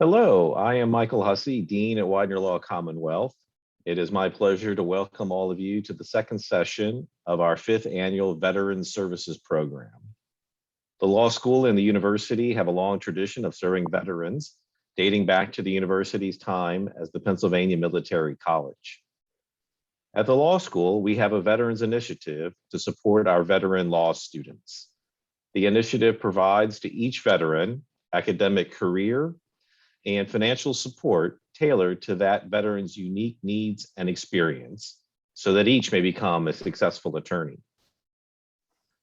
Hello, I am Michael Hussey, Dean at Widener Law Commonwealth. It is my pleasure to welcome all of you to the second session of our 5th annual Veterans Services Program. The law school and the university have a long tradition of serving veterans, dating back to the university's time as the Pennsylvania Military College. At the law school, we have a veterans initiative to support our veteran law students. The initiative provides to each veteran academic career and financial support tailored to that veteran's unique needs and experience so that each may become a successful attorney.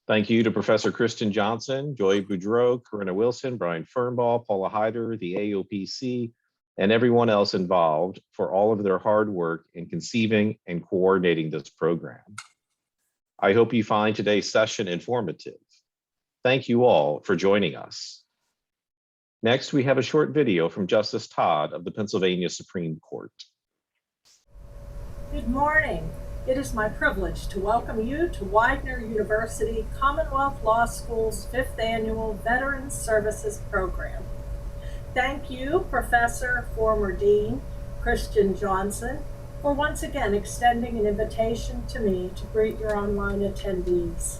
Thank you to Professor Kristen Johnson, Joy Boudreau, Corinna Wilson, Brian Fernball, Paula Hyder, the AOPC, and everyone else involved for all of their hard work in conceiving and coordinating this program. I hope you find today's session informative. Thank you all for joining us. Next, we have a short video from Justice Todd of the Pennsylvania Supreme Court. Good morning. It is my privilege to welcome you to Widener University Commonwealth Law School's 5th Annual Veterans Services Program. Thank you, Professor, former Dean Kristen Johnson, for once again extending an invitation to me to greet your online attendees.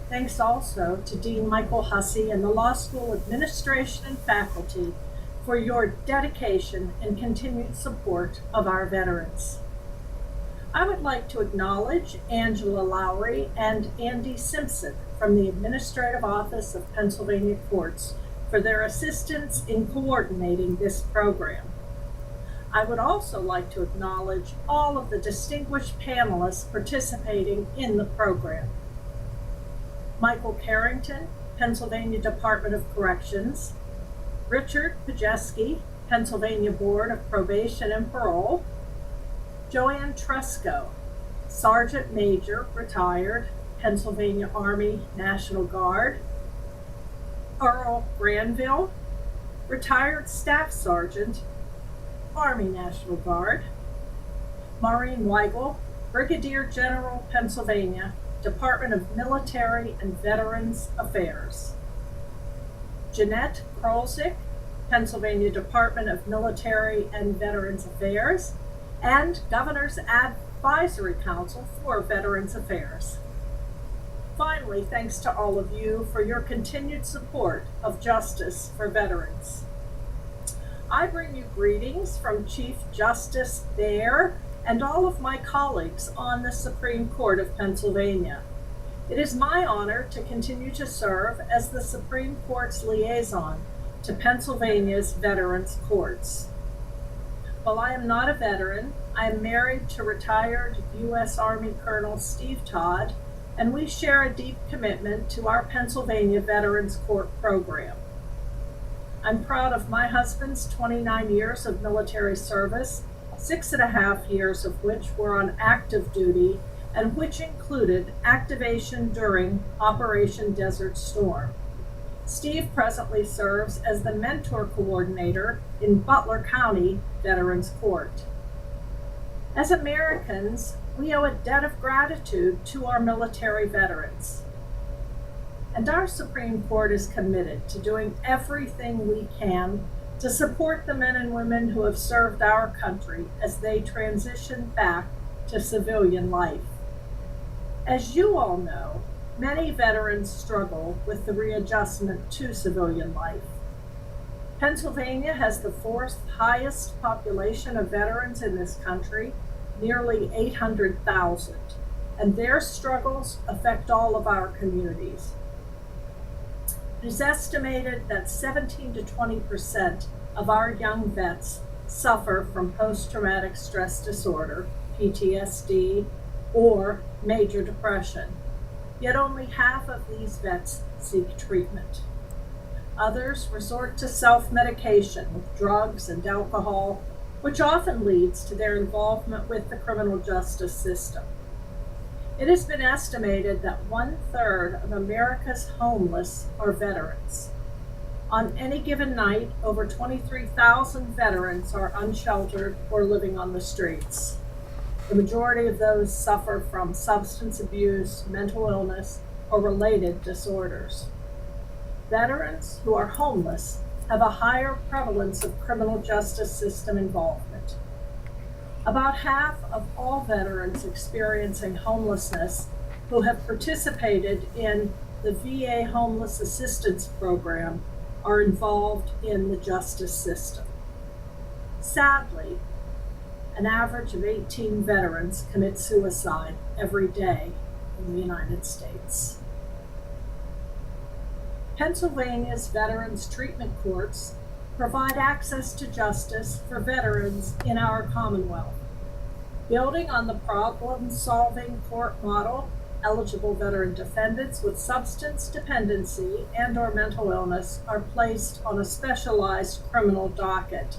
Thanks also to Dean Michael Hussey and the Law School administration and faculty for your dedication and continued support of our veterans. I would like to acknowledge Angela Lowry and Andy Simpson from the Administrative Office of Pennsylvania Courts for their assistance in coordinating this program. I would also like to acknowledge all of the distinguished panelists participating in the program. Michael Carrington, Pennsylvania Department of Corrections, Richard Pajeski, Pennsylvania Board of Probation and Parole, Joanne Tresco, Sergeant Major, retired, Pennsylvania Army National Guard, Earl Granville, retired Staff Sergeant, Army National Guard, Maureen Weigel, Brigadier General, Pennsylvania, Department of Military and Veterans Affairs. Jeanette Krolzik, Pennsylvania Department of Military and Veterans Affairs, and Governor's Advisory Council for Veterans Affairs. Finally, thanks to all of you for your continued support of justice for veterans. I bring you greetings from Chief Justice Baer and all of my colleagues on the Supreme Court of Pennsylvania. It is my honor to continue to serve as the Supreme Court's liaison to Pennsylvania's veterans courts. While I am not a veteran, I am married to retired U.S. Army Colonel Steve Todd, and we share a deep commitment to our Pennsylvania Veterans Court program. I'm proud of my husband's 29 years of military service, 6.5 years of which were on active duty, and which included activation during Operation Desert Storm. Steve presently serves as the mentor coordinator in Butler County Veterans Court. As Americans, we owe a debt of gratitude to our military veterans. And our Supreme Court is committed to doing everything we can to support the men and women who have served our country as they transition back to civilian life. As you all know, many veterans struggle with the readjustment to civilian life. Pennsylvania has the 4th highest population of veterans in this country, nearly 800,000, and their struggles affect all of our communities. It is estimated that 17 to 20% of our young vets suffer from post-traumatic stress disorder, PTSD, or major depression, yet only half of these vets seek treatment. Others resort to self-medication with drugs and alcohol, which often leads to their involvement with the criminal justice system. It has been estimated that 1/3 of America's homeless are veterans. On any given night, over 23,000 veterans are unsheltered or living on the streets. The majority of those suffer from substance abuse, mental illness, or related disorders. Veterans who are homeless have a higher prevalence of criminal justice system involvement. About half of all veterans experiencing homelessness who have participated in the VA Homeless Assistance Program are involved in the justice system. Sadly, an average of 18 veterans commit suicide every day in the United States. Pennsylvania's Veterans Treatment Courts provide access to justice for veterans in our Commonwealth. Building on the problem-solving court model, eligible veteran defendants with substance dependency and/or mental illness are placed on a specialized criminal docket.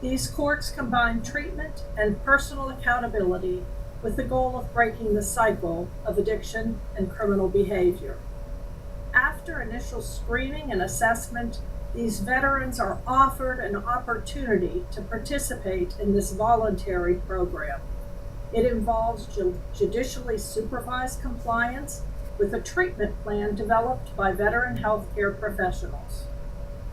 These courts combine treatment and personal accountability with the goal of breaking the cycle of addiction and criminal behavior. After initial screening and assessment, these veterans are offered an opportunity to participate in this voluntary program. It involves judicially supervised compliance with a treatment plan developed by veteran healthcare professionals.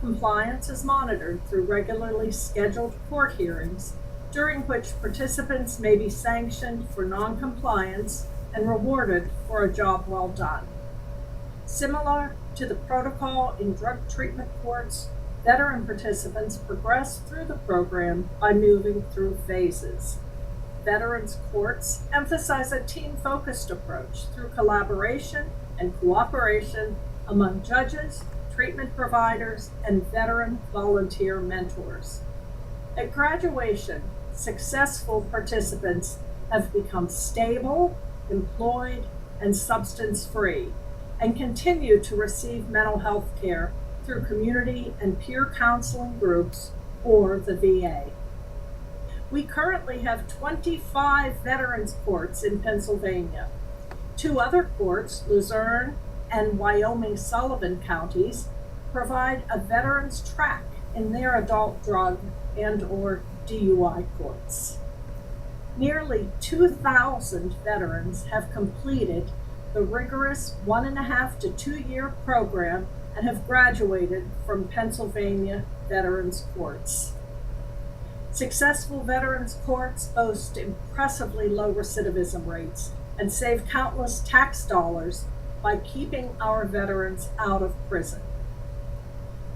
Compliance is monitored through regularly scheduled court hearings, during which participants may be sanctioned for non-compliance and rewarded for a job well done. Similar to the protocol in drug treatment courts, veteran participants progress through the program by moving through phases. Veterans courts emphasize a team-focused approach through collaboration and cooperation among judges, treatment providers, and veteran volunteer mentors. At graduation, successful participants have become stable, employed, and substance-free, and continue to receive mental health care through community and peer counseling groups or the VA. We currently have 25 veterans courts in Pennsylvania. 2 other courts, Luzerne and Wyoming-Sullivan counties, provide a veterans track in their adult drug and/or DUI courts. Nearly 2,000 veterans have completed the rigorous 1.5 to 2 year program and have graduated from Pennsylvania veterans courts. Successful veterans courts boast impressively low recidivism rates and save countless tax dollars by keeping our veterans out of prison.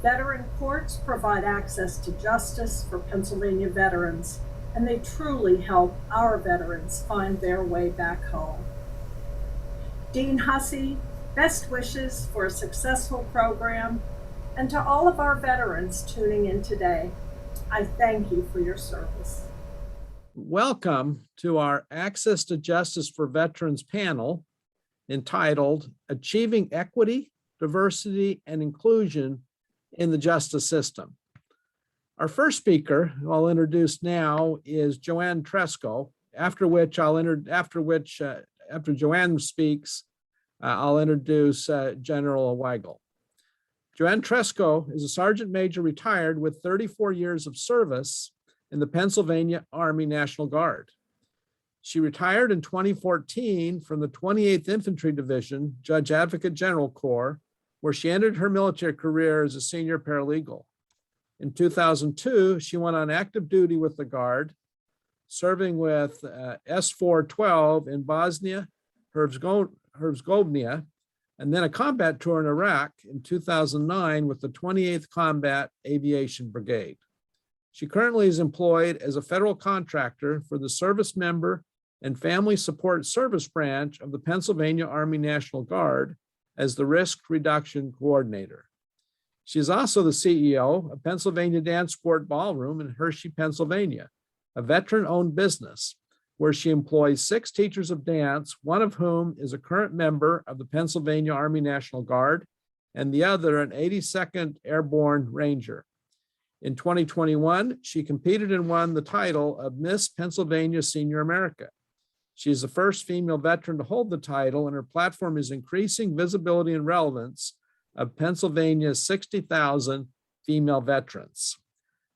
Veteran courts provide access to justice for Pennsylvania veterans, and they truly help our veterans find their way back home. Dean Hussey, best wishes for a successful program, and to all of our veterans tuning in today, I thank you for your service. Welcome to our Access to Justice for Veterans panel entitled Achieving Equity, Diversity, and Inclusion in the Justice System. Our first speaker, who I'll introduce now, is Joanne Tresco, after Joanne speaks, I'll introduce General Weigel. Joanne Tresco is a Sergeant Major retired with 34 years of service in the Pennsylvania Army National Guard. She retired in 2014 from the 28th Infantry Division, Judge Advocate General Corps, where she ended her military career as a senior paralegal. In 2002, she went on active duty with the Guard, serving with S-412 in Bosnia, Herzegovina, and then a combat tour in Iraq in 2009 with the 28th Combat Aviation Brigade. She currently is employed as a federal contractor for the Service Member and Family Support Service Branch of the Pennsylvania Army National Guard as the Risk Reduction Coordinator. She is also the CEO of Pennsylvania Dance Sport Ballroom in Hershey, Pennsylvania, a veteran-owned business where she employs 6 teachers of dance, one of whom is a current member of the Pennsylvania Army National Guard, and the other an 82nd Airborne Ranger. In 2021, she competed and won the title of Miss Pennsylvania Senior America. She is the first female veteran to hold the title, and her platform is increasing visibility and relevance of Pennsylvania's 60,000 female veterans.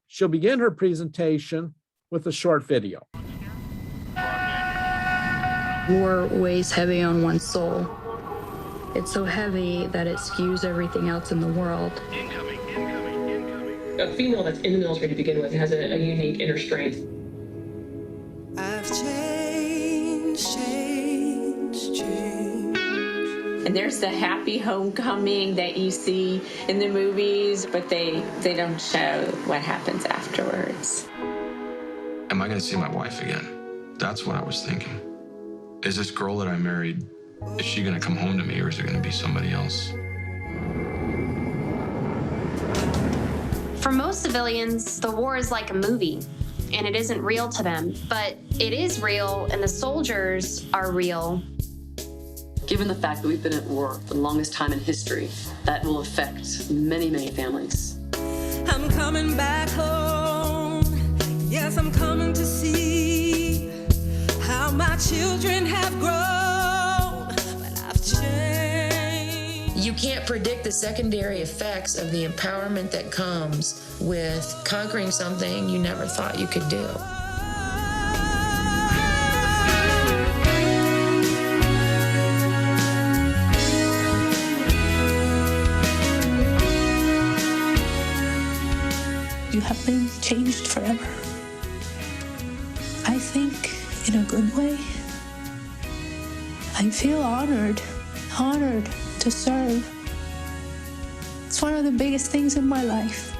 She'll begin her presentation with a short video. War weighs heavy on one's soul. It's so heavy that it skews everything else in the world. A female that's in the military to begin with has a unique inner strength. I've changed. And there's the happy homecoming that you see in the movies, but they don't show what happens afterwards. Am I going to see my wife again? That's what I was thinking. Is this girl that I married, is she going to come home to me, or is it going to be somebody else? For most civilians, the war is like a movie, and it isn't real to them. But it is real, and the soldiers are real. Given the fact that we've been at war for the longest time in history, that will affect many, many families. I'm coming back home. Yes, I'm coming to see how my children have grown, but I've changed. You can't predict the secondary effects of the empowerment that comes with conquering something you never thought you could do. You have been changed forever. I think in a good way. I feel honored to serve. It's one of the biggest things in my life.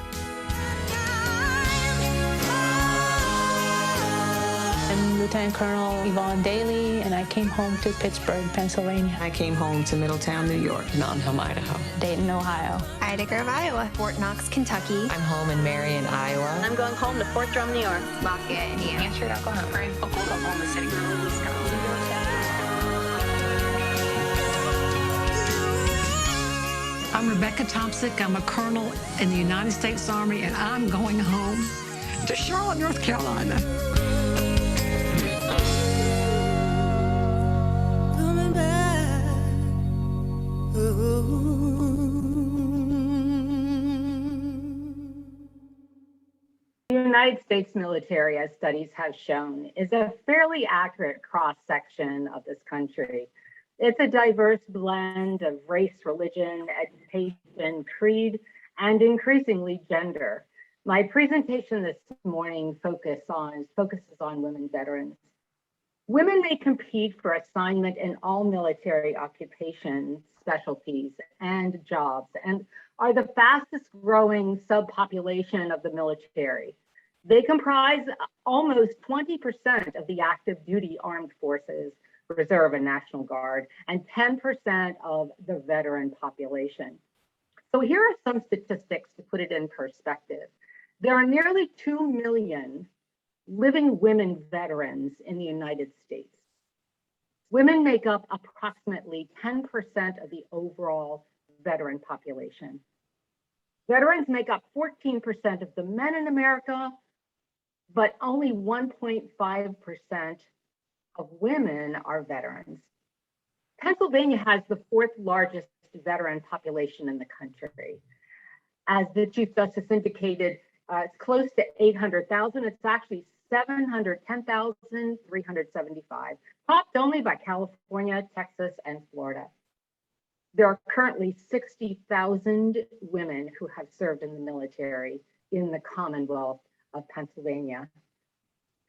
I'm Lieutenant Colonel Yvonne Daly, and I came home to Pittsburgh, Pennsylvania. I came home to Middletown, New York. Mountain Idaho. Dayton, Ohio. Ida Grove, Iowa. Fort Knox, Kentucky. I'm home in Marion, Iowa. I'm going home to Fort Drum, New York. Lafayette, Indiana. Hampshire, Oklahoma. Oklahoma City, Wisconsin. I'm Rebecca Thompson. I'm a colonel in the United States Army, and I'm going home to Charlotte, North Carolina. Coming back. The United States military, as studies have shown, is a fairly accurate cross-section of this country. It's a diverse blend of race, religion, education, creed, and increasingly gender. My presentation this morning focuses on women veterans. Women may compete for assignment in all military occupations, specialties, and jobs, and are the fastest growing subpopulation of the military. They comprise almost 20% of the active duty armed forces, Reserve and National Guard, and 10% of the veteran population. So here are some statistics to put it in perspective. There are nearly 2 million living women veterans in the United States. Women make up approximately 10% of the overall veteran population. Veterans make up 14% of the men in America, but only 1.5% of women are veterans. Pennsylvania has the 4th largest veteran population in the country. As the Chief Justice indicated, it's close to 800,000. It's actually 710,375, topped only by California, Texas, and Florida. There are currently 60,000 women who have served in the military in the Commonwealth of Pennsylvania.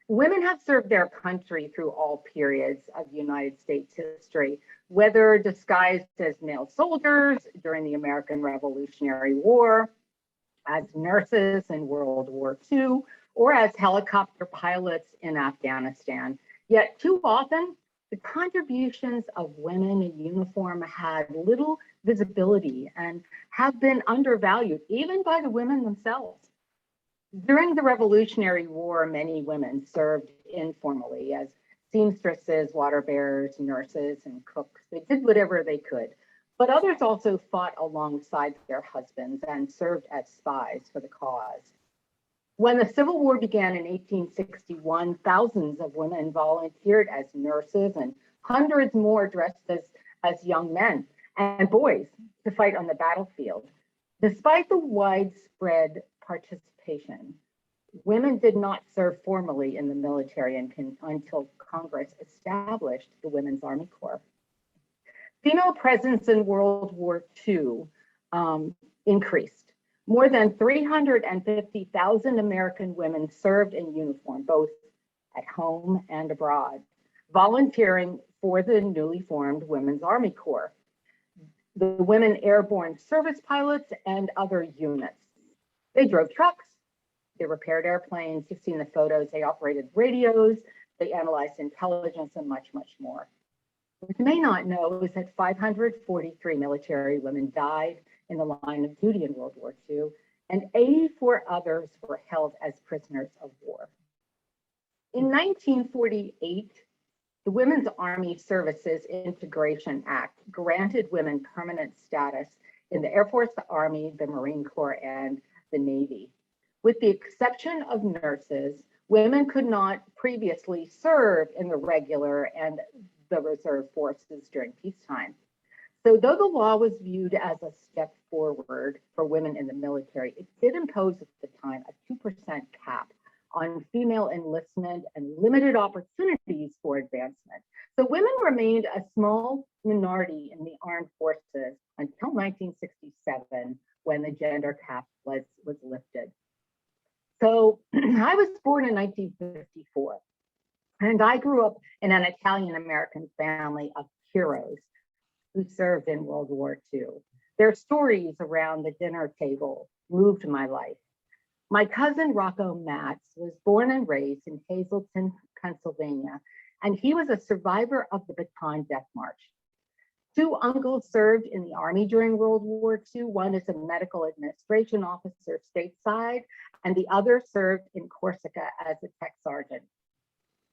Women have served their country through all periods of United States history, whether disguised as male soldiers during the American Revolutionary War, as nurses in World War II, or as helicopter pilots in Afghanistan. Yet too often, the contributions of women in uniform had little visibility and have been undervalued, even by the women themselves. During the Revolutionary War, many women served informally as seamstresses, water bearers, nurses, and cooks. They did whatever they could, but others also fought alongside their husbands and served as spies for the cause. When the Civil War began in 1861, thousands of women volunteered as nurses and hundreds more dressed as young men and boys to fight on the battlefield. Despite the widespread participation, women did not serve formally in the military until Congress established the Women's Army Corps. Female presence in World War II increased. More than 350,000 American women served in uniform, both at home and abroad, volunteering for the newly formed Women's Army Corps, the Women Airborne Service Pilots, and other units. They drove trucks, they repaired airplanes, you've seen the photos, they operated radios, they analyzed intelligence, and much, much more. What you may not know is that 543 military women died in the line of duty in World War II, and 84 others were held as prisoners of war. In 1948, the Women's Army Services Integration Act granted women permanent status in the Air Force, the Army, the Marine Corps, and the Navy. With the exception of nurses, women could not previously serve in the regular and the reserve forces during peacetime. So though the law was viewed as a step forward for women in the military, it did impose at the time a 2% cap on female enlistment and limited opportunities for advancement. So women remained a small minority in the armed forces until 1967, when the gender cap was lifted. So I was born in 1954, and I grew up in an Italian-American family of heroes who served in World War II. Their stories around the dinner table moved my life. My cousin Rocco Matz was born and raised in Hazleton, Pennsylvania, and he was a survivor of the Bataan Death March. Two uncles served in the Army during World War II. One is a medical administration officer stateside, and the other served in Corsica as a tech sergeant.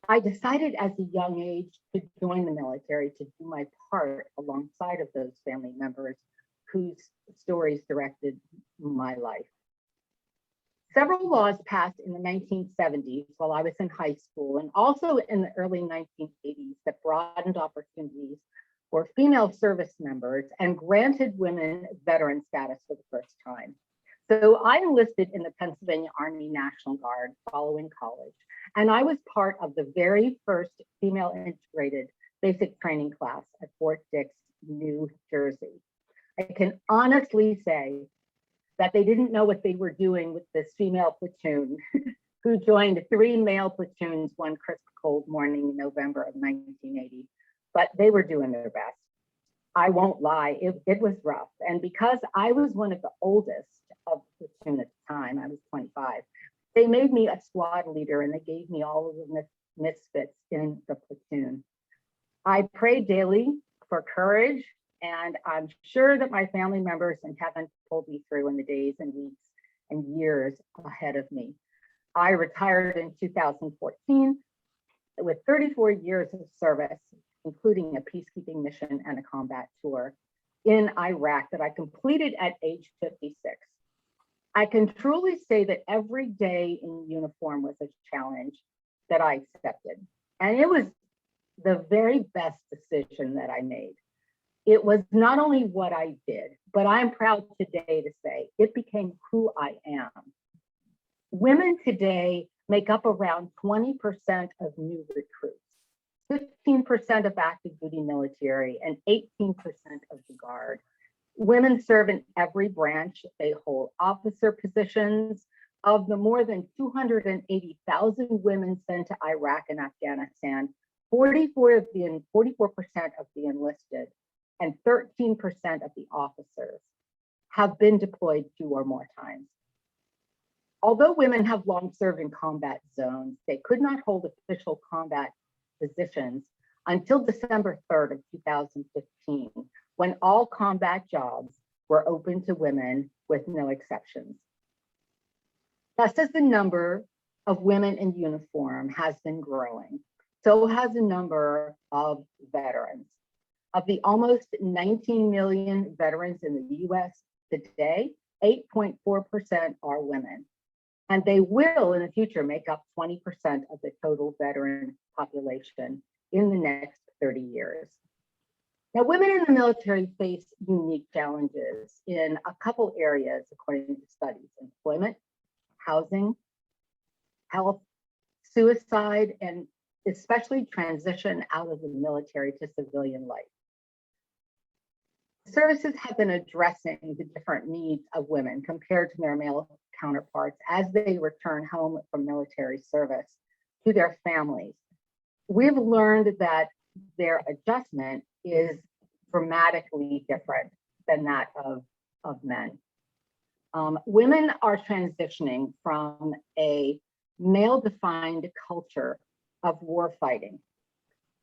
I decided as a young age to join the military to do my part alongside of those family members whose stories directed my life. Several laws passed in the 1970s while I was in high school, and also in the early 1980s, that broadened opportunities for female service members and granted women veteran status for the first time. So I enlisted in the Pennsylvania Army National Guard following college, and I was part of the very first female integrated basic training class at Fort Dix, New Jersey. I can honestly say that they didn't know what they were doing with this female platoon who joined 3 male platoons one crisp cold morning in November of 1980, but they were doing their best. I won't lie, it was rough. And because I was one of the oldest of the platoon at the time, I was 25, they made me a squad leader and they gave me all of the misfits in the platoon. I prayed daily for courage, and I'm sure that my family members in heaven pulled me through in the days and weeks and years ahead of me. I retired in 2014 with 34 years of service, including a peacekeeping mission and a combat tour in Iraq that I completed at age 56. I can truly say that every day in uniform was a challenge that I accepted. And it was the very best decision that I made. It was not only what I did, but I'm proud today to say it became who I am. Women today make up around 20% of new recruits, 15% of active duty military, and 18% of the Guard. Women serve in every branch. They hold officer positions. Of the more than 280,000 women sent to Iraq and Afghanistan, 44% of the enlisted and 13% of the officers have been deployed 2 or more times. Although women have long served in combat zones, they could not hold official combat positions until December 3rd of 2015, when all combat jobs were open to women with no exceptions. Just as the number of women in uniform has been growing, so has the number of veterans. Of the almost 19 million veterans in the US today, 8.4% are women. And they will in the future make up 20% of the total veteran population in the next 30 years. Now, women in the military face unique challenges in a couple areas, according to studies: employment, housing, health, suicide, and especially transition out of the military to civilian life. services have been addressing the different needs of women compared to their male counterparts as they return home from military service to their families. We've learned that their adjustment is dramatically different than that of men. Women are transitioning from a male-defined culture of war fighting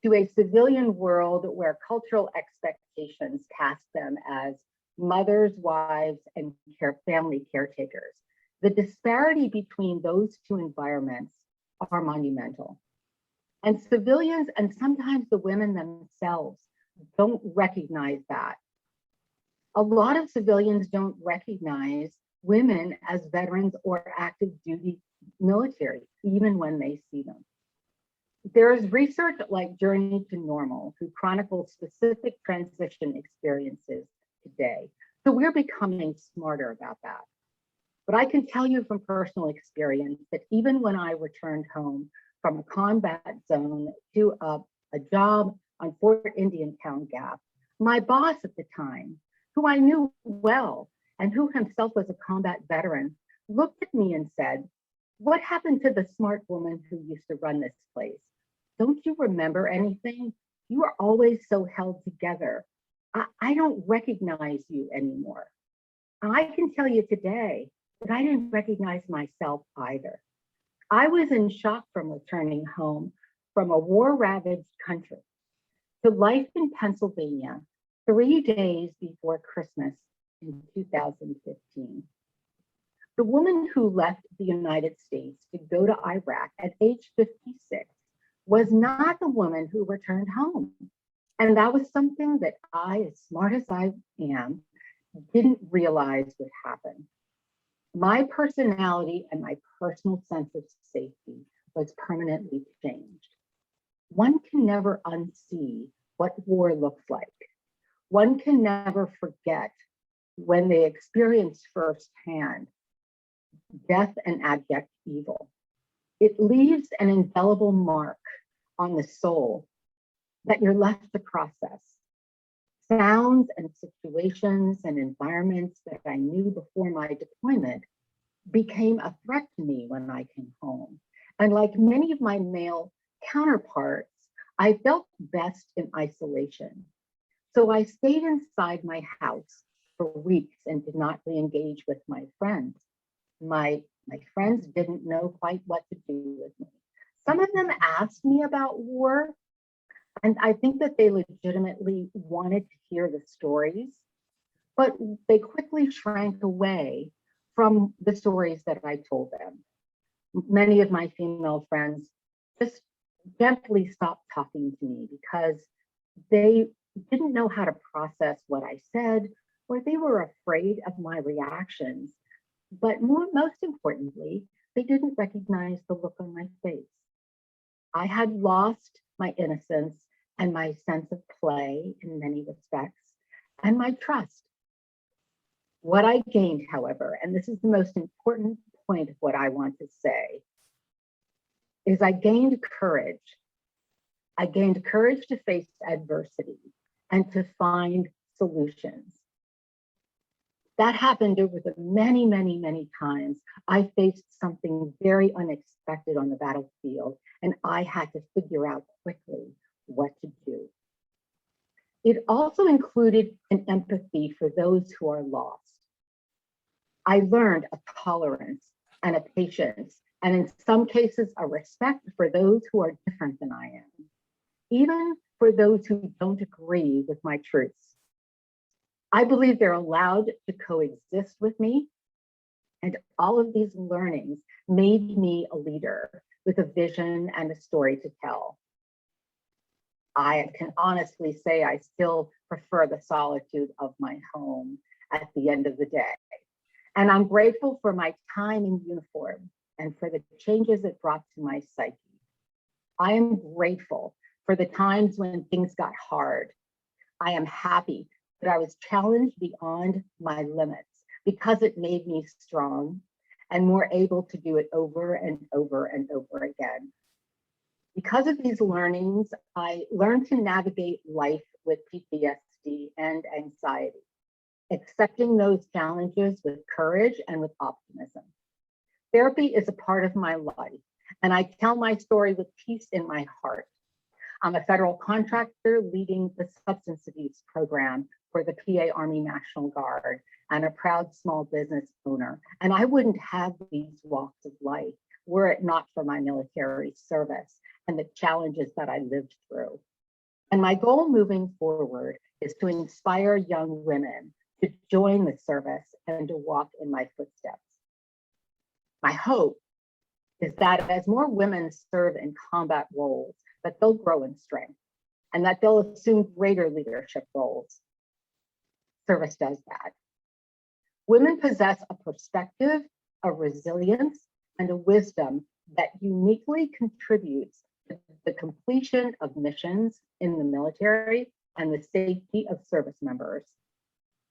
to a civilian world where cultural expectations cast them as mothers, wives, and family caretakers. The disparity between those two environments are monumental. And civilians, and sometimes the women themselves, don't recognize that. A lot of civilians don't recognize women as veterans or active duty military, even when they see them. There is research like Journey to Normal, who chronicles specific transition experiences today. So we're becoming smarter about that. But I can tell you from personal experience that even when I returned home from a combat zone to a job on Fort Indian Town Gap, my boss at the time, who I knew well and who himself was a combat veteran, looked at me and said, "What happened to the smart woman who used to run this place? Don't you remember anything? You are always so held together. I don't recognize you anymore." I can tell you today that I didn't recognize myself either. I was in shock from returning home from a war-ravaged country to life in Pennsylvania 3 days before Christmas in 2015. The woman who left the United States to go to Iraq at age 56 was not the woman who returned home. And that was something that I, as smart as I am, didn't realize would happen. My personality and my personal sense of safety was permanently changed. One can never unsee what war looks like. One can never forget when they experience firsthand death and abject evil. It leaves an indelible mark on the soul that you're left to process. Sounds and situations and environments that I knew before my deployment became a threat to me when I came home. And like many of my male counterparts, I felt best in isolation. So I stayed inside my house for weeks and did not re-engage with my friends. My friends didn't know quite what to do with me. Some of them asked me about war, and I think that they legitimately wanted to hear the stories, but they quickly shrank away from the stories that I told them. Many of my female friends just gently stopped talking to me because they didn't know how to process what I said, or they were afraid of my reactions. But most importantly, they didn't recognize the look on my face. I had lost my innocence and my sense of play in many respects, and my trust. What I gained, however, and this is the most important point of what I want to say, is I gained courage. I gained courage to face adversity and to find solutions. That happened over the many, many, many times I faced something very unexpected on the battlefield, and I had to figure out quickly what to do. It also included an empathy for those who are lost. I learned a tolerance and a patience, and in some cases, a respect for those who are different than I am, even for those who don't agree with my truths. I believe they're allowed to coexist with me, and all of these learnings made me a leader with a vision and a story to tell. I can honestly say I still prefer the solitude of my home at the end of the day. And I'm grateful for my time in uniform and for the changes it brought to my psyche. I am grateful for the times when things got hard. I am happy that I was challenged beyond my limits because it made me strong and more able to do it over and over and over again. Because of these learnings, I learned to navigate life with PTSD PTSD, and anxiety, accepting those challenges with courage and with optimism. Therapy is a part of my life, and I tell my story with peace in my heart. I'm a federal contractor leading the substance abuse program for the PA Army National Guard and a proud small business owner. And I wouldn't have these walks of life were it not for my military service and the challenges that I lived through. And my goal moving forward is to inspire young women to join the service and to walk in my footsteps. My hope is that as more women serve in combat roles, that they'll grow in strength and that they'll assume greater leadership roles. Service does that. Women possess a perspective, a resilience, and a wisdom that uniquely contributes to the completion of missions in the military and the safety of service members.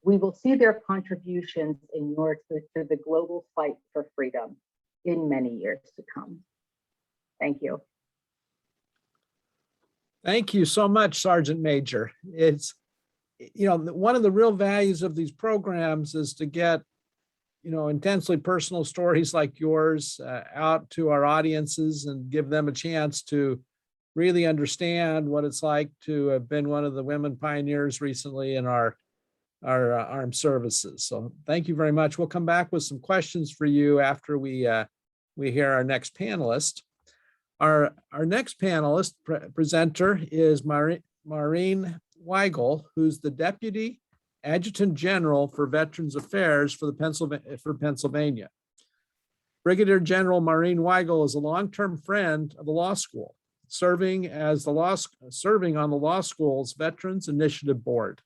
We will see their contributions inure to the global fight for freedom in many years to come. Thank you. Thank you so much, Sergeant Major. It's, one of the real values of these programs is to get, intensely personal stories like yours out to our audiences and give them a chance to really understand what it's like to have been one of the women pioneers recently in our armed services. So thank you very much. We'll come back with some questions for you after we hear our next panelist. Our next panelist presenter is Maureen Weigel, who's the Deputy Adjutant General for Veterans Affairs for Pennsylvania. Brigadier General Maureen Weigel is a long-term friend of the law school, serving on the law school's Veterans Initiative Board.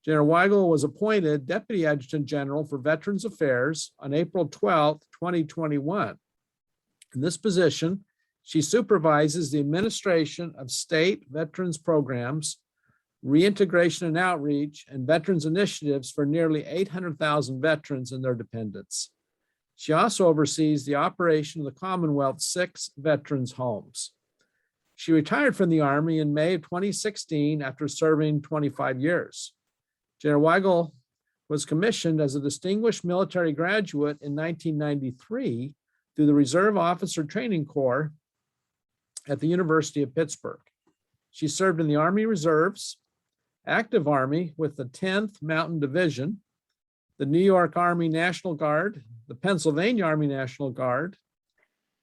General Weigel was appointed Deputy Adjutant General for Veterans Affairs on April 12, 2021. In this position, she supervises the administration of state veterans programs, reintegration and outreach, and veterans initiatives for nearly 800,000 veterans and their dependents. She also oversees the operation of the Commonwealth's 6 veterans' homes. She retired from the Army in May of 2016 after serving 25 years. General Weigel was commissioned as a distinguished military graduate in 1993 through the Reserve Officer Training Corps at the University of Pittsburgh. She served in the Army Reserves, Active Army with the 10th Mountain Division, the New York Army National Guard, the Pennsylvania Army National Guard,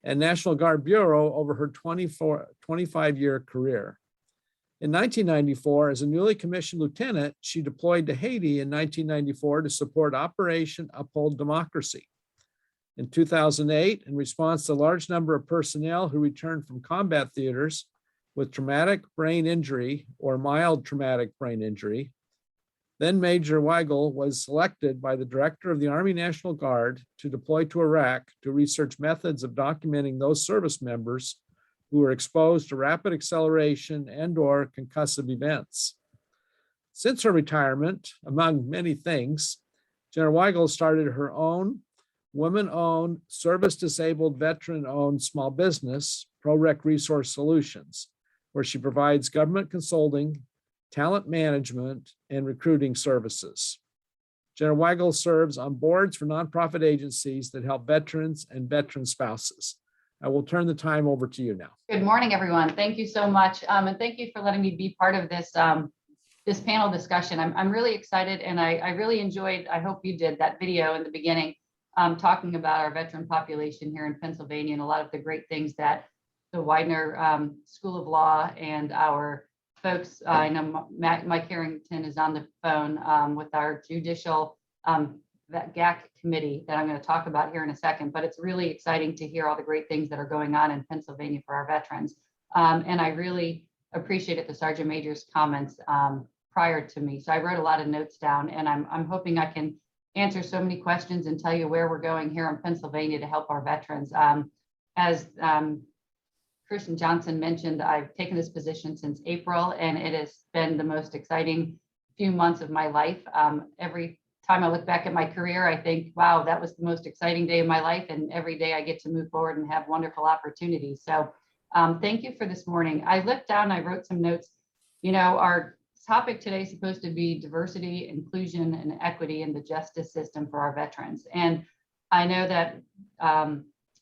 and National Guard Bureau over her 25-year career. In 1994, as a newly commissioned lieutenant, she deployed to Haiti in 1994 to support Operation Uphold Democracy. In 2008, in response to a large number of personnel who returned from combat theaters with traumatic brain injury or mild traumatic brain injury, then Major Weigel was selected by the Director of the Army National Guard to deploy to Iraq to research methods of documenting those service members who were exposed to rapid acceleration and/or concussive events. Since her retirement, among many things, General Weigel started her own women-owned, service-disabled, veteran-owned small business, ProRec Resource Solutions, where she provides government consulting, talent management, and recruiting services. General Weigel serves on boards for nonprofit agencies that help veterans and veteran spouses. I will turn the time over to you now. Good morning, everyone. Thank you so much. And thank you for letting me be part of this, this panel discussion. I'm really excited, and I really enjoyed, I hope you did, that video in the beginning, talking about our veteran population here in Pennsylvania and a lot of the great things that the Widener School of Law and our folks, I know Mike Harrington is on the phone with our judicial GAC committee that I'm going to talk about here in a second, but it's really exciting to hear all the great things that are going on in Pennsylvania for our veterans. And I really appreciated the Sergeant Major's comments prior to me. So I wrote a lot of notes down, and I'm hoping I can answer so many questions and tell you where we're going here in Pennsylvania to help our veterans. As Christian Johnson mentioned, I've taken this position since April, and it has been the most exciting few months of my life. Every time I look back at my career, I think, wow, that was the most exciting day of my life. And every day I get to move forward and have wonderful opportunities. So thank you for this morning. I looked down, I wrote some notes. You know, our topic today is supposed to be diversity, inclusion, and equity in the justice system for our veterans. And I know that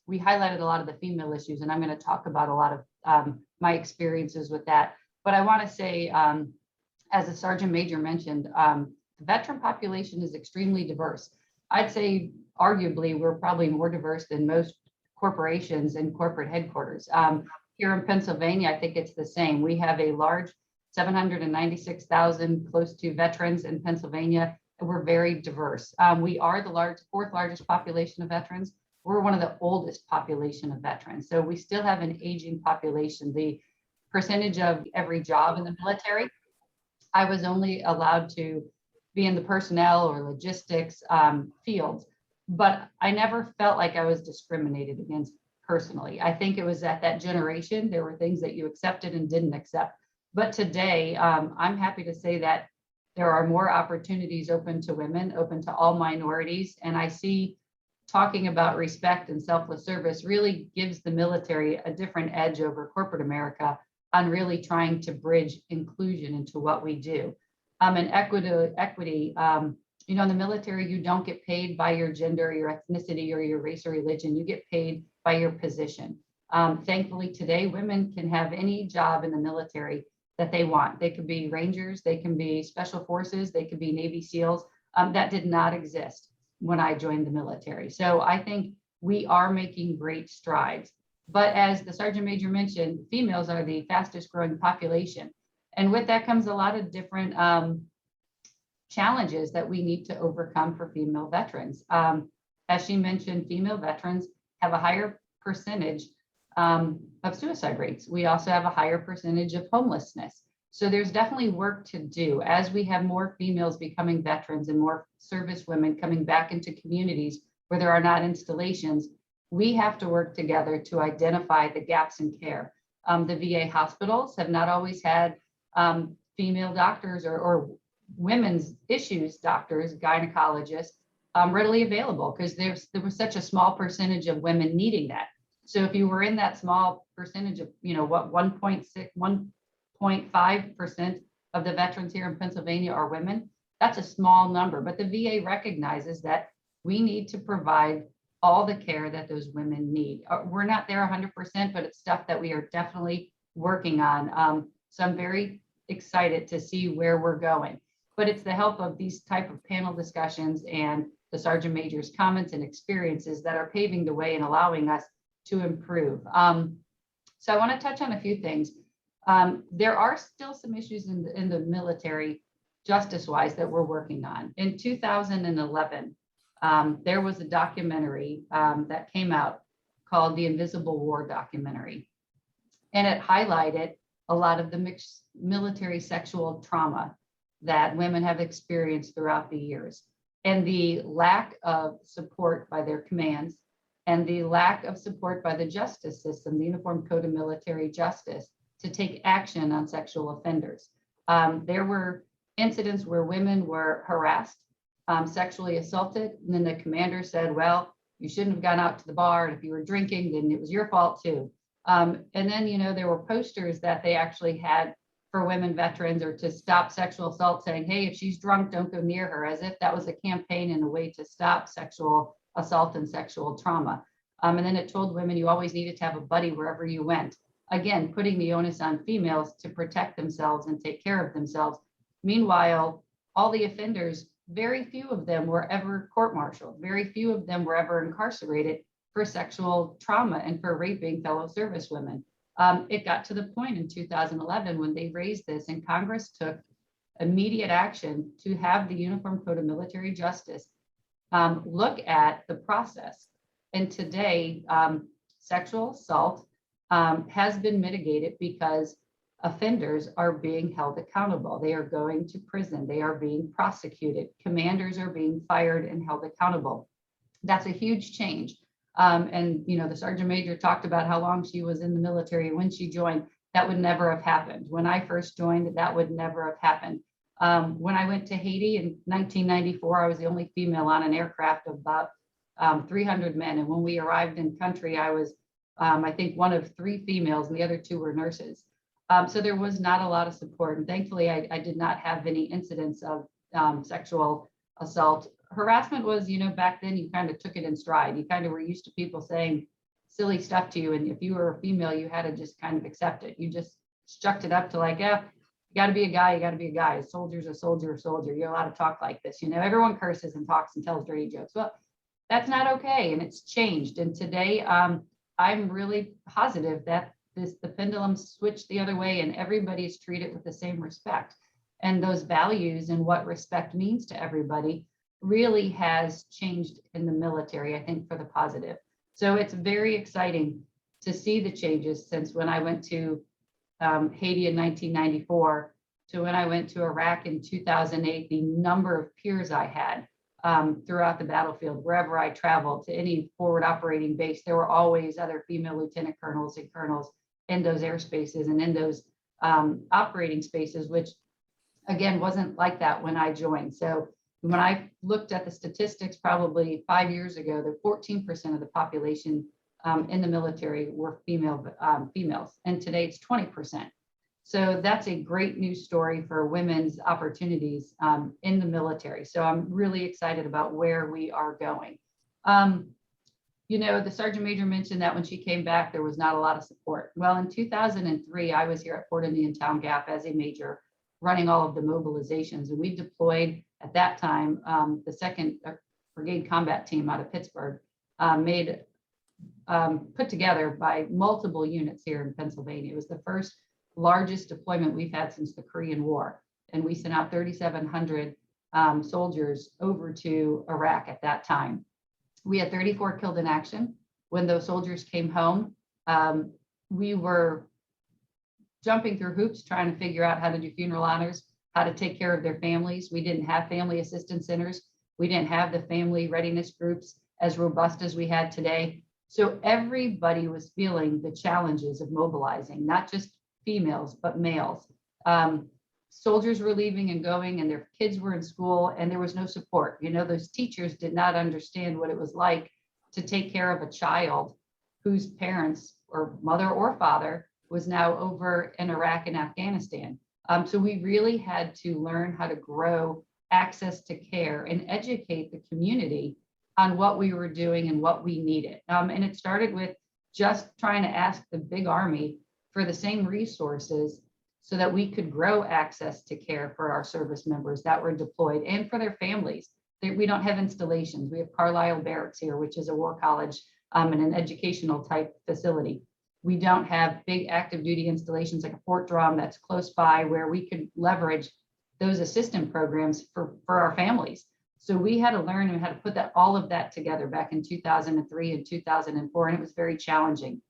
we highlighted a lot of the female issues, and I'm going to talk about a lot of my experiences with that. But I want to say, as the Sergeant Major mentioned, the veteran population is extremely diverse. I'd say arguably we're probably more diverse than most corporations and corporate headquarters. Here in Pennsylvania, I think it's the same. We have a large 796,000 close to veterans in Pennsylvania, and we're very diverse. We are the fourth largest population of veterans. We're one of the oldest population of veterans. So we still have an aging population. The percentage of every job in the military, I was only allowed to be in the personnel or logistics fields, but I never felt like I was discriminated against personally. I think it was at that generation, there were things that you accepted and didn't accept. But today, I'm happy to say that there are more opportunities open to women, open to all minorities. And I see talking about respect and selfless service really gives the military a different edge over corporate America on really trying to bridge inclusion into what we do. And equity, you know, in the military, you don't get paid by your gender, your ethnicity, or your race or religion. You get paid by your position. Thankfully, today, women can have any job in the military that they want. They could be Rangers, they can be Special Forces, they could be Navy SEALs. That did not exist when I joined the military. So I think we are making great strides. But as the Sergeant Major mentioned, females are the fastest growing population. And with that comes a lot of different challenges that we need to overcome for female veterans. As she mentioned, female veterans have a higher percentage of suicide rates. We also have a higher percentage of homelessness. So there's definitely work to do as we have more females becoming veterans and more service women coming back into communities where there are not installations. We have to work together to identify the gaps in care. The VA hospitals have not always had female doctors or women's issues doctors, gynecologists readily available because there was such a small percentage of women needing that. So if you were in that small percentage of, you know, what 1.5% of the veterans here in Pennsylvania are women, that's a small number. But the VA recognizes that we need to provide all the care that those women need. We're not there 100%, but it's stuff that we are definitely working on. So I'm very excited to see where we're going. But it's the help of these type of panel discussions and the Sergeant Major's comments and experiences that are paving the way and allowing us to improve. So I want to touch on a few things. There are still some issues in the military justice-wise that we're working on. In 2011, there was a documentary that came out called the Invisible War documentary. And it highlighted a lot of the mixed military sexual trauma that women have experienced throughout the years and the lack of support by their commands and the lack of support by the justice system, the Uniform Code of Military Justice, to take action on sexual offenders. There were incidents where women were harassed, sexually assaulted, and then the commander said, well, you shouldn't have gone out to the bar, and if you were drinking, then it was your fault too. And then, you know, there were posters that they actually had for women veterans or to stop sexual assault saying, hey, if she's drunk, don't go near her, as if that was a campaign and a way to stop sexual assault and sexual trauma. And then it told women you always needed to have a buddy wherever you went. Again, putting the onus on females to protect themselves and take care of themselves. Meanwhile, all the offenders, very few of them were ever court-martialed. Very few of them were ever incarcerated for sexual trauma and for raping fellow service women. It got to the point in 2011 when they raised this and Congress took immediate action to have the Uniform Code of Military Justice look at the process. And today, sexual assault has been mitigated because offenders are being held accountable. They are going to prison. They are being prosecuted. Commanders are being fired and held accountable. That's a huge change. And, you know, the Sergeant Major talked about how long she was in the military. When she joined, that would never have happened. When I first joined, that would never have happened. When I went to Haiti in 1994, I was the only female on an aircraft of about 300 men. And when we arrived in country, I was, I think, one of 3 females and the other 2 were nurses. So there was not a lot of support. And thankfully, I did not have any incidents of sexual assault. Harassment was, back then you kind of took it in stride. You kind of were used to people saying silly stuff to you. And if you were a female, you had to just kind of accept it. You just chucked it up to like, yeah, you got to be a guy. You got to be a guy. A soldier's a soldier, a soldier. You're allowed to talk like this. Everyone curses and talks and tells dirty jokes. Well, that's not okay. And it's changed. And today, I'm really positive that the pendulum switched the other way and everybody's treated with the same respect. And those values and what respect means to everybody really has changed in the military, I think, for the positive. So it's very exciting to see the changes since when I went to Haiti in 1994 to when I went to Iraq in 2008, the number of peers I had throughout the battlefield, wherever I traveled to any forward operating base, there were always other female lieutenant colonels and colonels in those airspaces and in those operating spaces, which again, wasn't like that when I joined. So when I looked at the statistics probably 5 years ago, the 14% of the population in the military were females, and today it's 20%. So that's a great news story for women's opportunities in the military. So I'm really excited about where we are going. The Sergeant Major mentioned that when she came back, there was not a lot of support. Well, in 2003, I was here at Fort Indian Town Gap as a major running all of the mobilizations. And we deployed at that time, the 2nd Brigade Combat Team out of Pittsburgh, put together by multiple units here in Pennsylvania. It was the first largest deployment we've had since the Korean War. And we sent out 3,700 soldiers over to Iraq at that time. We had 34 killed in action. When those soldiers came home, we were jumping through hoops trying to figure out how to do funeral honors, how to take care of their families. We didn't have family assistance centers. We didn't have the family readiness groups as robust as we had today. So everybody was feeling the challenges of mobilizing, not just females, but males. Soldiers were leaving and going and their kids were in school and there was no support. Those teachers did not understand what it was like to take care of a child whose parents or mother or father was now over in Iraq and Afghanistan. So we really had to learn how to grow access to care and educate the community on what we were doing and what we needed. And it started with just trying to ask the big army for the same resources so that we could grow access to care for our service members that were deployed and for their families. We don't have installations. We have Carlisle Barracks here, which is a war college and an educational type facility. We don't have big active duty installations like a Fort Drum that's close by where we could leverage those assistant programs for our families. So we had to learn and how to put all of that together back in 2003 and 2004, and it was very challenging.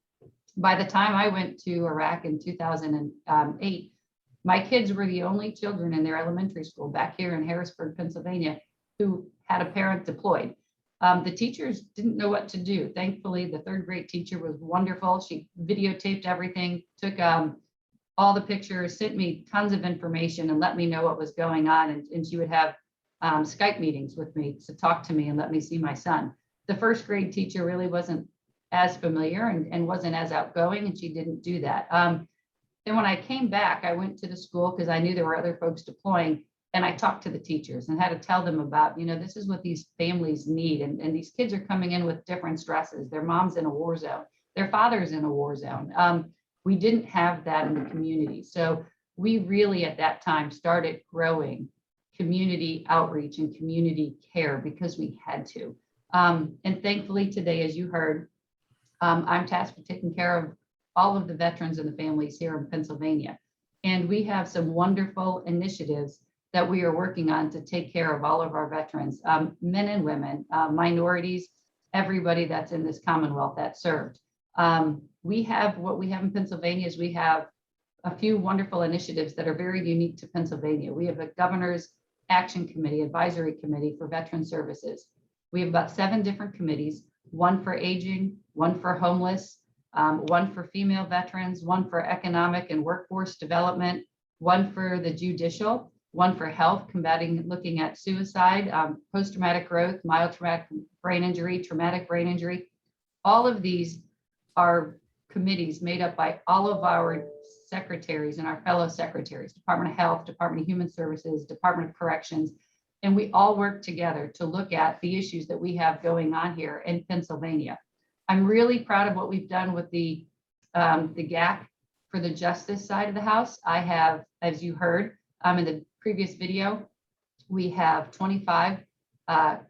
By the time I went to Iraq in 2008, my kids were the only children in their elementary school back here in Harrisburg, Pennsylvania, who had a parent deployed. The teachers didn't know what to do. Thankfully, the 3rd grade teacher was wonderful. She videotaped everything, took all the pictures, sent me tons of information and let me know what was going on. And she would have Skype meetings with me to talk to me and let me see my son. The 1st grade teacher really wasn't as familiar and wasn't as outgoing, and she didn't do that. Then when I came back, I went to the school because I knew there were other folks deploying, and I talked to the teachers and had to tell them about, this is what these families need. And these kids are coming in with different stresses. Their mom's in a war zone. Their father's in a war zone. We didn't have that in the community. So we really at that time started growing community outreach and community care because we had to. And thankfully today, as you heard, I'm tasked with taking care of all of the veterans and the families here in Pennsylvania. And we have some wonderful initiatives that we are working on to take care of all of our veterans, men and women, minorities, everybody that's in this Commonwealth that served. What we have in Pennsylvania is we have a few wonderful initiatives that are very unique to Pennsylvania. We have a Governor's Action Committee, Advisory Committee for Veteran Services. We have about 7 different committees, one for aging, one for homeless, one for female veterans, one for economic and workforce development, one for the judicial, one for health, looking at suicide, post-traumatic growth, mild traumatic brain injury, traumatic brain injury. All of these are committees made up by all of our secretaries and our fellow secretaries, Department of Health, Department of Human Services, Department of Corrections, and we all work together to look at the issues that we have going on here in Pennsylvania. I'm really proud of what we've done with the GAC for the justice side of the house. I have, as you heard in the previous video, we have 25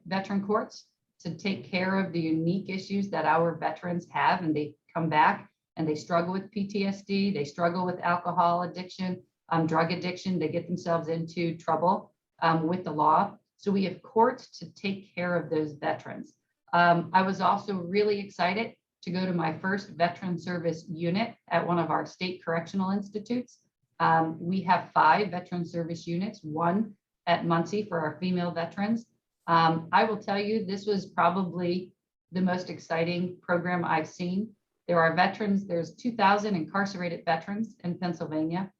veteran courts to take care of the unique issues that our veterans have, and they come back and they struggle with PTSD, they struggle with alcohol addiction, drug addiction, they get themselves into trouble with the law. So we have courts to take care of those veterans. I was also really excited to go to my first veteran service unit at one of our state correctional institutes. We have 5 veteran service units, 1 at Muncie for our female veterans. I will tell you, this was probably the most exciting program I've seen. There are veterans, there's 2,000 incarcerated veterans in Pennsylvania.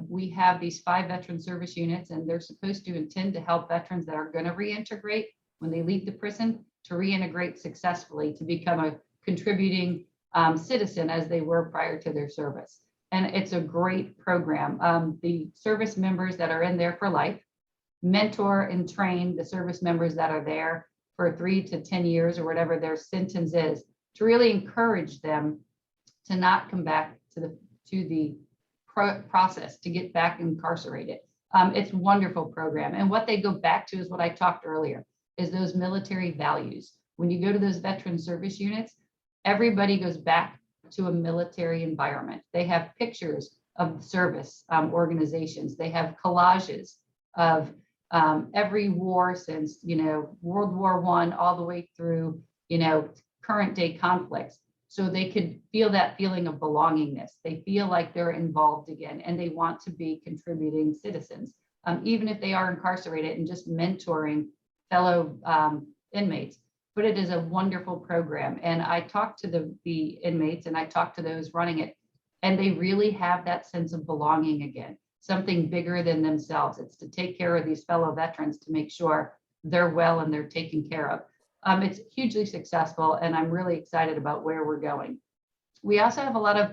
We have these 5 veteran service units, and they're supposed to intend to help veterans that are going to reintegrate when they leave the prison to reintegrate successfully to become a contributing citizen as they were prior to their service. And it's a great program. The service members that are in there for life mentor and train the service members that are there for 3 to 10 years or whatever their sentence is, to really encourage them to not come back to the process to get back incarcerated. It's a wonderful program. And what they go back to is what I talked earlier, is those military values. When you go to those veteran service units, everybody goes back to a military environment. They have pictures of service organizations. They have collages of every war since, World War I all the way through, current day conflicts. So they could feel that feeling of belongingness. They feel like they're involved again, and they want to be contributing citizens, even if they are incarcerated, and just mentoring fellow inmates. But it is a wonderful program. And I talked to the inmates, and I talked to those running it, and they really have that sense of belonging again, something bigger than themselves. It's to take care of these fellow veterans, to make sure they're well and they're taken care of. It's hugely successful, and I'm really excited about where we're going. We also have a lot of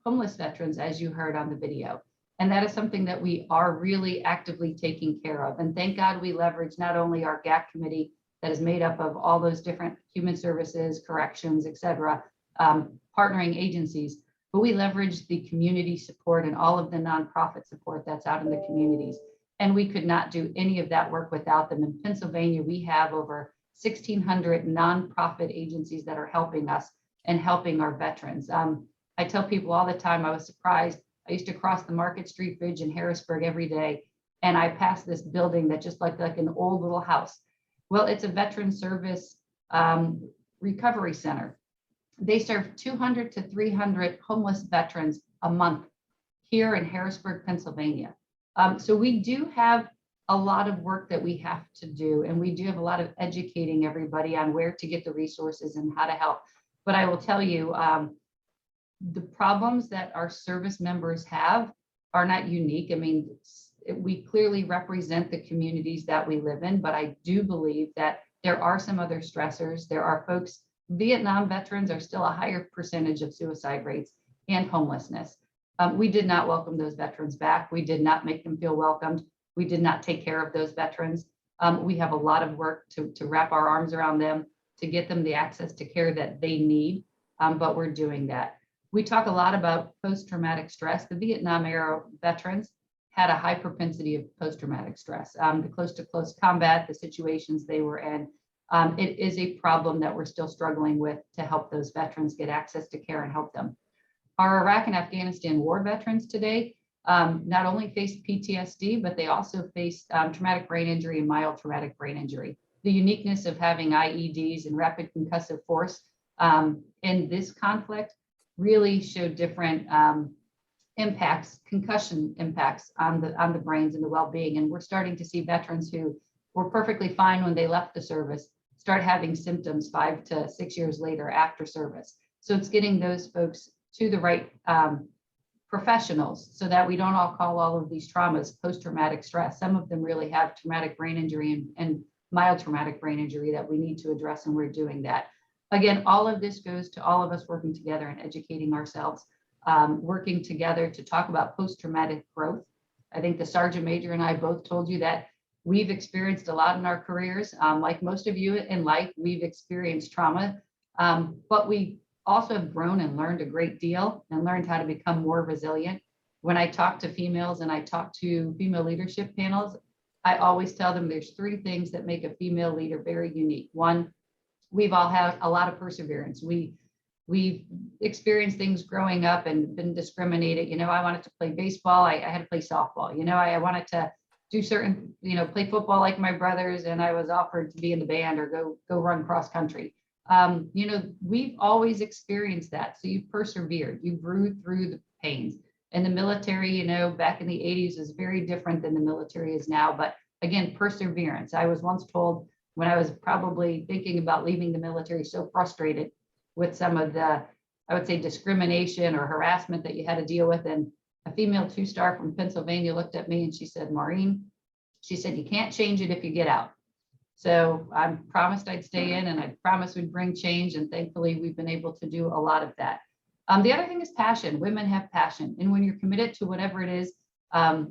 homeless veterans, as you heard on the video, and that is something that we are really actively taking care of. And thank God we leverage not only our GAC committee that is made up of all those different human services, corrections, et cetera, partnering agencies, but we leverage the community support and all of the nonprofit support that's out in the communities. And we could not do any of that work without them. In Pennsylvania, we have over 1,600 nonprofit agencies that are helping us and helping our veterans. I tell people all the time, I was surprised. I used to cross the Market Street Bridge in Harrisburg every day, and I passed this building that just looked like an old little house. Well, it's a veteran service recovery center. They serve 200 to 300 homeless veterans a month here in Harrisburg, Pennsylvania. So we do have a lot of work that we have to do, and we do have a lot of educating everybody on where to get the resources and how to help. But I will tell you, the problems that our service members have are not unique. I mean, we clearly represent the communities that we live in, but I do believe that there are some other stressors. There are folks, Vietnam veterans are still a higher percentage of suicide rates and homelessness. We did not welcome those veterans back. We did not make them feel welcomed. We did not take care of those veterans. We have a lot of work to wrap our arms around them, to get them the access to care that they need, but we're doing that. We talk a lot about post-traumatic stress. The Vietnam era veterans had a high propensity of post-traumatic stress. The close-to-close combat, the situations they were in, it is a problem that we're still struggling with to help those veterans get access to care and help them. Our Iraq and Afghanistan war veterans today not only face PTSD, but they also face traumatic brain injury and mild traumatic brain injury. The uniqueness of having IEDs and rapid concussive force in this conflict really showed different impacts, concussion impacts on the brains and the well-being. And we're starting to see veterans who were perfectly fine when they left the service start having symptoms 5 to 6 years later after service. So it's getting those folks to the right professionals so that we don't all call all of these traumas post-traumatic stress. Some of them really have traumatic brain injury and mild traumatic brain injury that we need to address, and we're doing that. again, all of this goes to all of us working together and educating ourselves, working together to talk about post-traumatic growth. I think the Sergeant Major and I both told you that we've experienced a lot in our careers. Like most of you in life, we've experienced trauma, but we also have grown and learned a great deal and learned how to become more resilient. When I talk to females and I talk to female leadership panels, I always tell them there's 3 things that make a female leader very unique. One, we've all had a lot of perseverance. We've experienced things growing up and been discriminated. You know, I wanted to play baseball. I had to play softball. You know, I wanted to do certain, you know, play football like my brothers, and I was offered to be in the band or go run cross country. You know, we've always experienced that. So you've persevered, you grew through the pains. And the military, you know, back in the 80s is very different than the military is now. But again, perseverance. I was once told when I was probably thinking about leaving the military, so frustrated with some of the, I would say, discrimination or harassment that you had to deal with. And a female 2-star from Pennsylvania looked at me and she said, Maureen, she said, you can't change it if you get out. So I promised I'd stay in and I promised we'd bring change. And thankfully, we've been able to do a lot of that. The other thing is passion. Women have passion. And when you're committed to whatever it is,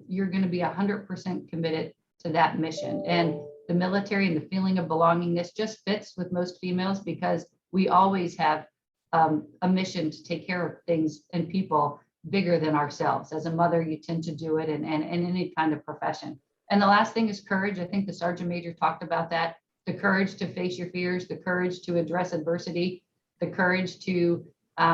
you're going to be 100% committed to that mission. And the military and the feeling of belongingness just fits with most females because we always have a mission to take care of things and people bigger than ourselves. As a mother, you tend to do it in any kind of profession. And the last thing is courage. I think the Sergeant Major talked about that. The courage to face your fears, the courage to address adversity, the courage to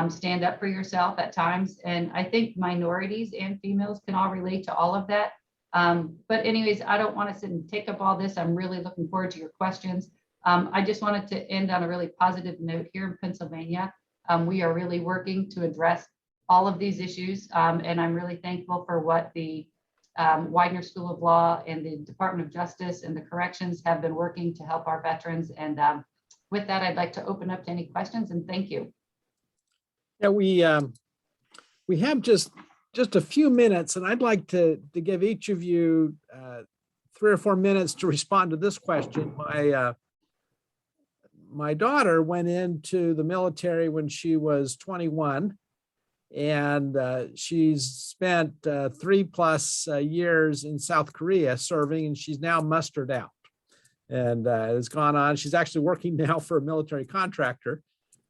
stand up for yourself at times. And I think minorities and females can all relate to all of that. But anyways, I don't want to sit and take up all this. I'm really looking forward to your questions. I just wanted to end on a really positive note here in Pennsylvania. We are really working to address all of these issues. And I'm really thankful for what the Widener School of Law and the Department of Justice and the Corrections have been working to help our veterans. And with that, I'd like to open up to any questions and thank you. Yeah, we have just a few minutes, and I'd like to give each of you 3 or 4 minutes to respond to this question. My daughter went into the military when she was 21, and she's spent 3+ years in South Korea serving, and she's now mustered out and has gone on. She's actually working now for a military contractor.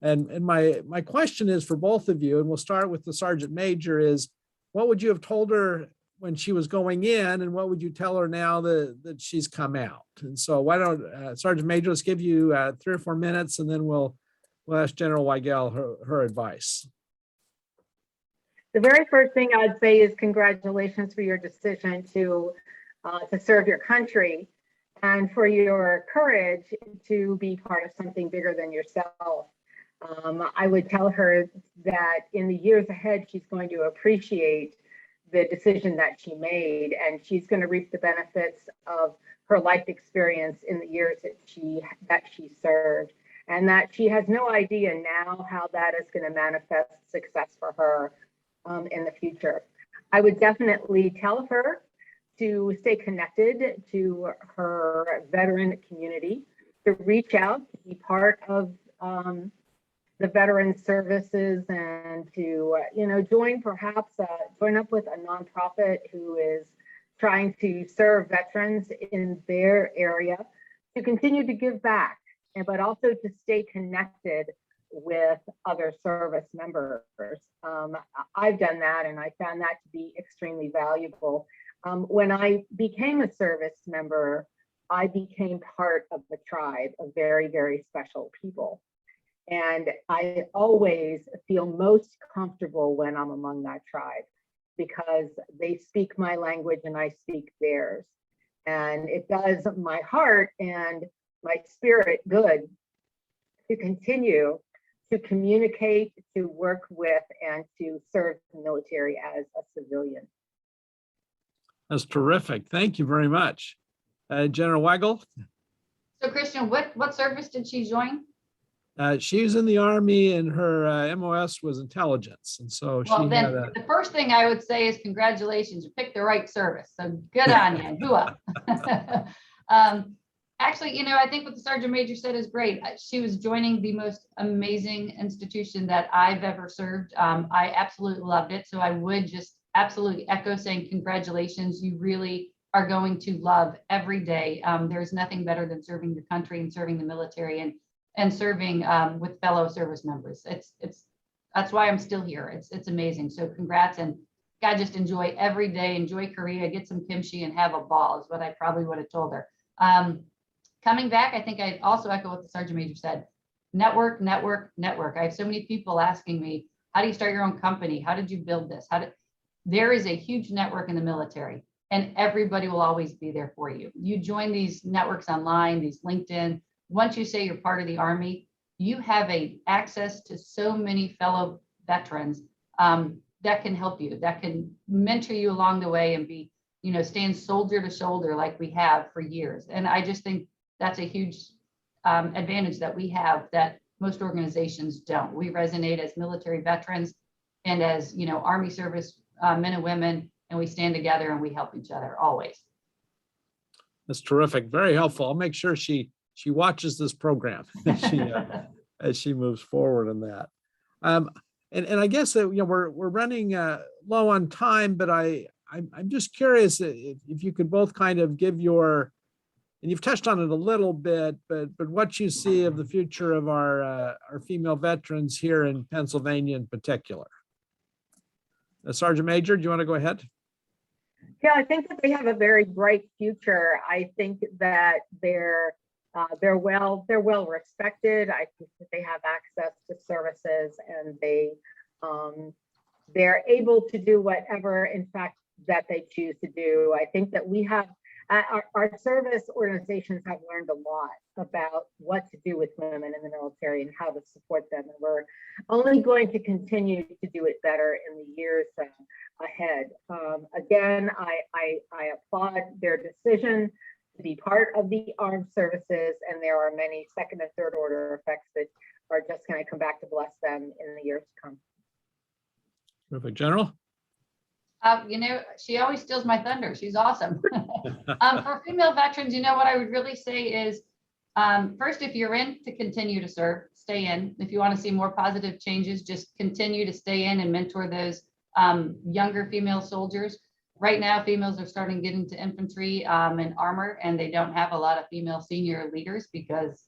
And my question is for both of you, and we'll start with the Sergeant Major, is what would you have told her when she was going in, and what would you tell her now that she's come out? And so why don't Sergeant Major, let's give you 3 or 4 minutes, and then we'll ask General Weigel her advice. The very first thing I'd say is congratulations for your decision to serve your country and for your courage to be part of something bigger than yourself. I would tell her that in the years ahead, she's going to appreciate the decision that she made, and she's going to reap the benefits of her life experience in the years that she served, and that she has no idea now how that is going to manifest success for her in the future. I would definitely tell her to stay connected to her veteran community, to reach out, to be part of the veteran services, and to join up with a nonprofit who is trying to serve veterans in their area, to continue to give back, but also to stay connected with other service members. I've done that, and I found that to be extremely valuable. When I became a service member, I became part of a tribe of very, very special people. And I always feel most comfortable when I'm among that tribe because they speak my language and I speak theirs. And it does my heart and my spirit good to continue to communicate, to work with, and to serve the military as a civilian. That's terrific. Thank you very much. General Weigel? So Christian, what service did she join? She was in the Army, and her MOS was intelligence. And so the first thing I would say is congratulations, you picked the right service. So good on you. Actually, I think what the Sergeant Major said is great. She was joining the most amazing institution that I've ever served. I absolutely loved it. So I would just absolutely echo saying congratulations. You really are going to love every day. There's nothing better than serving the country and serving the military and serving with fellow service members. That's why I'm still here. It's amazing. So congrats, and God, just enjoy every day. Enjoy Korea, get some kimchi, and have a ball is what I probably would have told her. Coming back, I think I also echo what the Sergeant Major said. Network, network, network. I have so many people asking me, how do you start your own company? How did you build this? There is a huge network in the military, and everybody will always be there for you. You join these networks online, these LinkedIn. Once you say you're part of the Army, you have access to so many fellow veterans that can help you, that can mentor you along the way and be, stand shoulder to shoulder like we have for years. And I just think that's a huge advantage that we have that most organizations don't. We resonate as military veterans and as, Army service men and women, and we stand together and we help each other always. That's terrific. Very helpful. I'll make sure she watches this program as she moves forward in that. And I guess that, we're running low on time, but I'm just curious if you could both kind of give and you've touched on it a little bit, but what you see of the future of our female veterans here in Pennsylvania in particular. Sergeant Major, do you want to go ahead? Yeah, I think that they have a very bright future. I think that they're well respected. I think that they have access to services, and they're able to do whatever, in fact, that they choose to do. I think that we have our service organizations have learned a lot about what to do with women in the military and how to support them. And we're only going to continue to do it better in the years ahead. Again, I applaud their decision to be part of the armed services, and there are many second and third order effects that are just going to come back to bless them in the years to come. Perfect. General? She always steals my thunder. She's awesome. For female veterans, what I would really say is, first, if you're in to continue to serve, stay in. If you want to see more positive changes, just continue to stay in and mentor those younger female soldiers. Right now, females are starting to get into infantry and armor, and they don't have a lot of female senior leaders because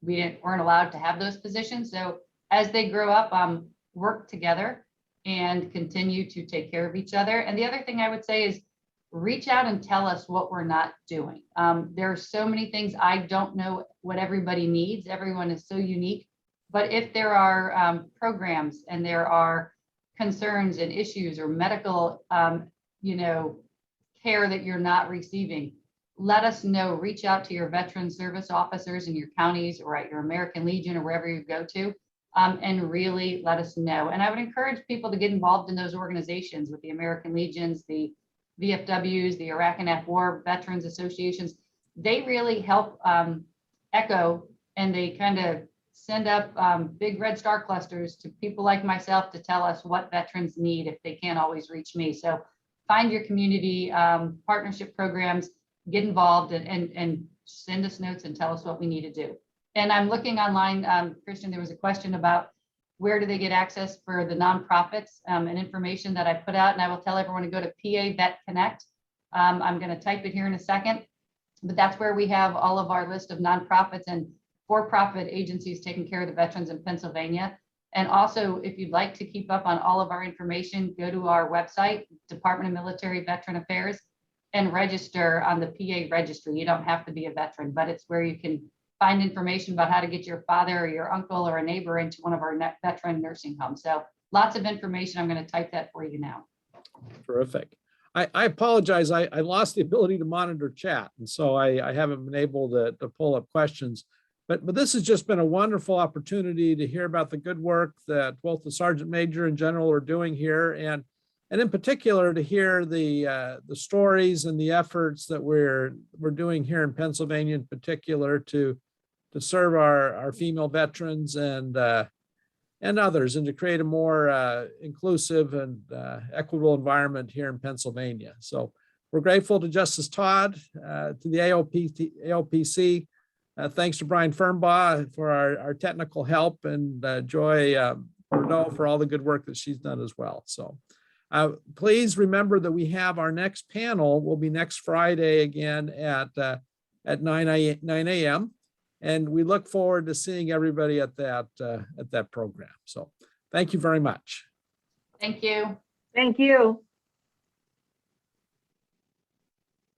we weren't allowed to have those positions. So as they grow up, work together and continue to take care of each other. And the other thing I would say is reach out and tell us what we're not doing. There are so many things. I don't know what everybody needs. Everyone is so unique. But if there are programs and there are concerns and issues or medical, care that you're not receiving, let us know. Reach out to your veteran service officers in your counties or at your American Legion or wherever you go to. And really let us know. And I would encourage people to get involved in those organizations with the American Legions, the VFWs, the Iraq and Afghan War Veterans Associations. They really help echo, and they kind of send up big red star clusters to people like myself to tell us what veterans need if they can't always reach me. So find your community partnership programs, get involved, and send us notes and tell us what we need to do. And I'm looking online, Christian, there was a question about where do they get access for the nonprofits and information that I put out. And I will tell everyone to go to PA Vet Connect. I'm going to type it here in a second, but that's where we have all of our list of nonprofits and for-profit agencies taking care of the veterans in Pennsylvania. And also, if you'd like to keep up on all of our information, go to our website, Department of Military Veteran Affairs, and register on the PA registry. You don't have to be a veteran, but it's where you can find information about how to get your father or your uncle or a neighbor into one of our veteran nursing homes. So lots of information. I'm going to type that for you now. Terrific. I apologize. I lost the ability to monitor chat, and so I haven't been able to pull up questions. But this has just been a wonderful opportunity to hear about the good work that both the Sergeant Major and General are doing here, and in particular to hear the stories and the efforts that we're doing here in Pennsylvania in particular to serve our female veterans and others, and to create a more inclusive and equitable environment here in Pennsylvania. So We're grateful to Justice Todd, to the ALPC. Thanks to Brian Fernbaugh for our technical help, and Joy Bordeaux for all the good work that she's done as well. So please remember that we have our next panel will be next Friday again at 9 a.m. And we look forward to seeing everybody at that program. So thank you very much. Thank you. Thank you.